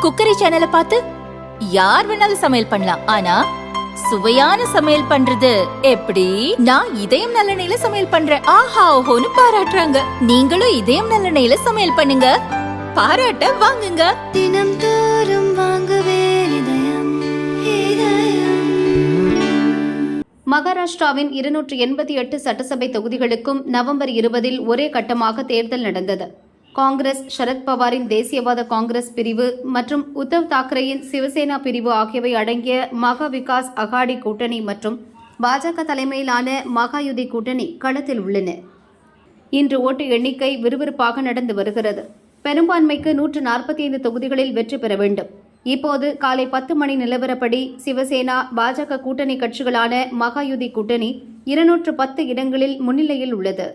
Cookery சேனலை பார்த்து யார் வேணாலும் சமையல் பண்ணலாம். ஆனா சுவையான சமையல் பண்றது எப்படி? நான் இதயம் நல்லெண்ணெயில சமையல் பண்றேன். ஆஹா ஓஹோன்னு பாராட்டுறாங்க. நீங்களும் இதயம் நல்லெண்ணெயில சமையல் பண்ணுங்க, பாராட்ட வாங்குங்க. தினம் தோறும் வாங்குவே இதயம். மகாராஷ்டிராவின் 288 சட்டசபை தொகுதிகளுக்கும் நவம்பர் 20 ஒரே கட்டமாக தேர்தல் நடந்தது. காங்கிரஸ், சரத்பவாரின் தேசியவாத காங்கிரஸ் பிரிவு மற்றும் உத்தவ் தாக்கரேயின் சிவசேனா பிரிவு ஆகியவை அடங்கிய மகா விகாஸ் அகாடி கூட்டணி மற்றும் பாஜக தலைமையிலான மகாயுதி கூட்டணி களத்தில் உள்ளன. இன்று ஓட்டு எண்ணிக்கை விறுவிறுப்பாக நடந்து வருகிறது. பெரும்பான்மைக்கு 145 தொகுதிகளில் வெற்றி பெற வேண்டும். இப்போது காலை 10 மணி நிலவரப்படி சிவசேனா, பாஜக கூட்டணி கட்சிகளான மகாயுதி கூட்டணி 210 இடங்களில் முன்னிலையில் உள்ளது.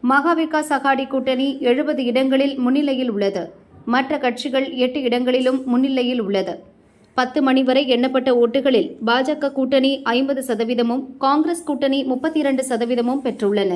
மகா விகாஸ் அகாடி கூட்டணி 70 இடங்களில் முன்னிலையில் உள்ளது. மற்ற கட்சிகள் 8 இடங்களிலும் முன்னிலையில் உள்ளது. 10 மணி வரை எண்ணப்பட்ட ஓட்டுகளில் பாஜக கூட்டணி 50%, காங்கிரஸ் கூட்டணி 32% பெற்றுள்ளன.